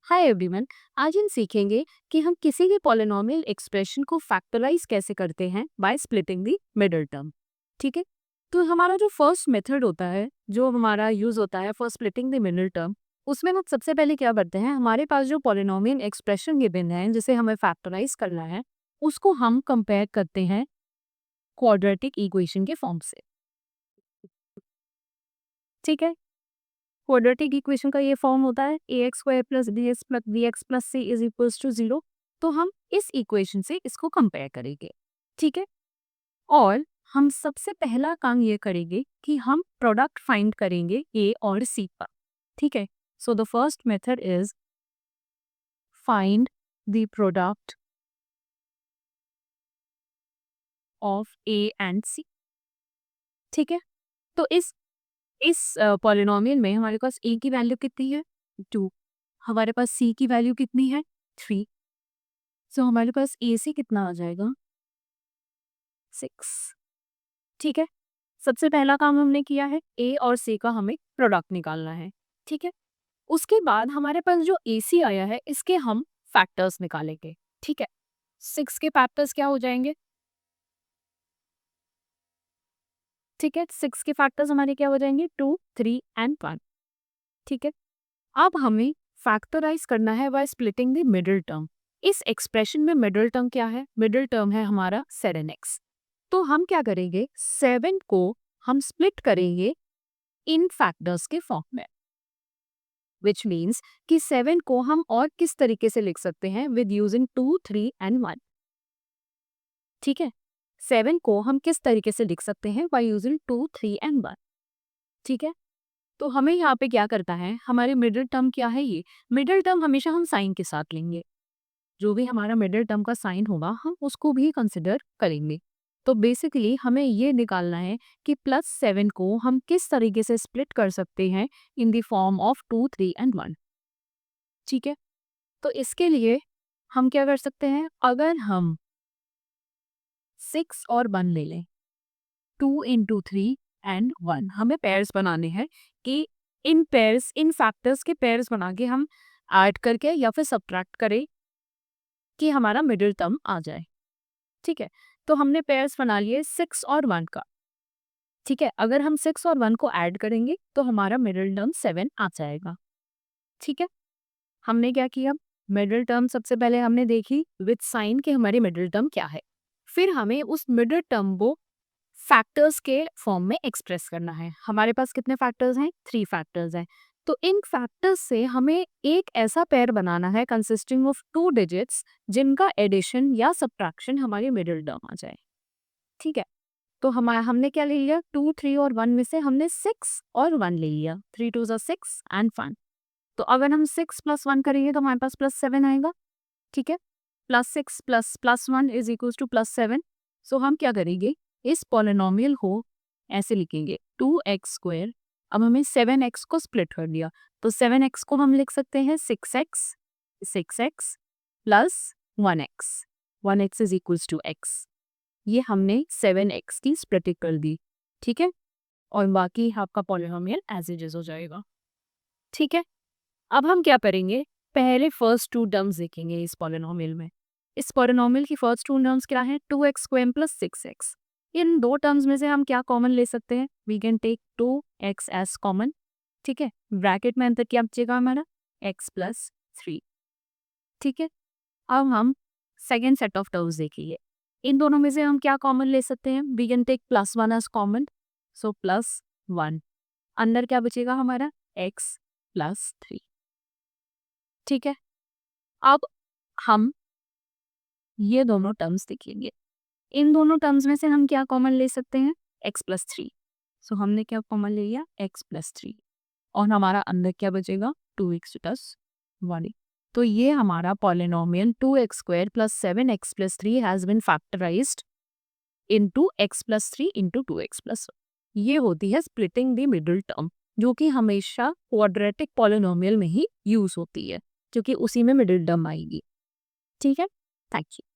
Hi everyone. आज हम सीखेंगे कि हम किसी भी पॉलिनॉमियल एक्सप्रेशन को फैक्टराइज कैसे करते हैं by splitting the middle term. ठीक है, तो हमारा जो फर्स्ट मेथड होता है, जो हमारा यूज होता है for splitting the middle term, उसमें हम सबसे पहले क्या करते हैं, हमारे पास जो पॉलिनॉमियल एक्सप्रेशन गिवन है जिसे हमें फैक्टराइज करना है, उसको हम कंपेयर करते हैं क्वाड्रेटिक इक्वेशन के फॉर्म से। ठीक है, क्वाड्रेटिक इक्वेशन का ये फॉर्म होता है A X square plus B X plus C is equals to 0। तो हम इस इक्वेशन से इसको कंपेयर करेंगे। ठीक है, और हम सबसे पहला काम ये करेंगे कि हम प्रोडक्ट फाइंड करेंगे ए और सी का। ठीक है, so the first method is find the product of A and C. ठीक है, तो इस पॉलिनॉमियल में हमारे पास ए की वैल्यू कितनी है, 2। हमारे पास सी की वैल्यू कितनी है, 3। सो हमारे पास ए से कितना आ जाएगा, 6। ठीक है, सबसे पहला काम हमने किया है, ए और सी का हमें प्रोडक्ट निकालना है। ठीक है, उसके बाद हमारे पास जो ए सी आया है, इसके हम फैक्टर्स निकालेंगे। ठीक है, 6 के फैक्टर्स क्या हो जाएंगे, ठीक है, 6 के फैक्टर्स हमारे क्या हो जाएंगे, 2, 3 एंड 1। ठीक है, अब हमें फैक्टराइज करना है by splitting the middle term. इस एक्सप्रेशन में मिडिल टर्म क्या है, मिडिल टर्म है हमारा 7x। तो हम क्या करेंगे, 7 को हम स्प्लिट करेंगे इन फैक्टर्स के फॉर्म में, विच मीन्स कि 7 को हम और किस तरीके से लिख सकते हैं, विद यूजिंग 2, 3 एंड 1। ठीक है, 7 को हम किस तरीके से लिख सकते हैं, बाय यूजिंग 2, 3 एंड 1। ठीक है, तो हमें यहाँ पे क्या करता है, हमारे मिडिल टर्म क्या है, ये मिडिल टर्म हमेशा हम साइन के साथ लेंगे। जो भी हमारा मिडिल टर्म का साइन होगा हम उसको भी कंसिडर करेंगे। तो बेसिकली हमें ये निकालना है कि +7 को हम किस तरीके से स्प्लिट कर सकते हैं in the form of 2, 3 and 1। ठीक है, तो इसके लिए हम क्या कर सकते हैं, अगर हम 6 और 1 ले लें, 2 इंटू 3 एंड 1, हमें पेयर्स बनाने हैं कि इन पेयर्स, इन फैक्टर्स के पेयर्स बना के हम ऐड करके या फिर सब्ट्रैक्ट करें कि हमारा मिडिल टर्म आ जाए। ठीक है, तो हमने पेयर्स बना लिए 6 और 1 का। ठीक है, अगर हम 6 और 1 को ऐड करेंगे तो हमारा मिडिल टर्म 7 आ जाएगा। ठीक है, हमने क्या किया, मिडिल टर्म सबसे पहले हमने देखी विद साइन कि हमारी मिडिल टर्म क्या है। फिर हमें उस मिडिल टर्म को फैक्टर्स के फॉर्म में एक्सप्रेस करना है। हमारे पास कितने फैक्टर्स हैं, 3 फैक्टर्स हैं। तो इन फैक्टर्स से हमें एक ऐसा पेयर बनाना है कंसिस्टिंग ऑफ 2 डिजिट्स जिनका एडिशन या सब्ट्रैक्शन हमारी मिडिल टर्म आ जाए। ठीक है, तो हमने क्या ले लिया, 2, 3 और 1 में से हमने 6 और 1 ले लिया, 3 2 6 एंड 1। तो अगर हम 6 प्लस 1 करेंगे तो हमारे पास +7 आएगा। ठीक है, +6 प्लस 1 इज इक्वल टू +7। सो हम क्या करेंगे, इस पॉलिनॉमियल को ऐसे लिखेंगे 2x²। अब हमें 7x को स्प्लिट कर दिया, तो 7x को हम लिख सकते हैं 6x plus 1x, 1x is equals to x। ये हमने 7x की स्प्लिटिंग कर दी। ठीक है, और बाकी आपका पॉलिनोमियल एज इट इज हो जाएगा। ठीक है, अब हम क्या करेंगे, पहले फर्स्ट 2 टर्म्स देखेंगे इस पॉलिनोमियल में। इस पॉलिनोमियल की फर्स्ट 2 टर्म्स क्या है, 2x² प्लस 6x। इन 2 टर्म्स में से हम क्या कॉमन ले सकते हैं, we can take 2x as common. ठीक है, ब्रैकेट में अंतर क्या बचेगा हमारा, x प्लस 3। ठीक है, अब हम सेकेंड सेट ऑफ टर्म्स देखिए। इन दोनों में से हम क्या कॉमन ले सकते हैं, we can take +1 as common. So +1, अंदर क्या बचेगा हमारा, x प्लस 3। ठीक है, अब हम ये दोनों टर्म्स देखेंगे। इन दोनों टर्म्स में से हम क्या कॉमन ले सकते हैं, x प्लस 3। सो हमने क्या कॉमन ले लिया, x प्लस 3, और हमारा अंदर क्या बचेगा, 2x प्लस 1। तो ये हमारा polynomial 2x² plus 7x plus 3 has been factorised into x plus 3 into 2x plus 1। ये होती है स्प्लिटिंग द मिडिल टर्म, जो कि हमेशा क्वाड्रेटिक पॉलिनोमियल में ही यूज होती है, क्योंकि उसी में मिडिल टर्म आएगी। ठीक है, थैंक यू।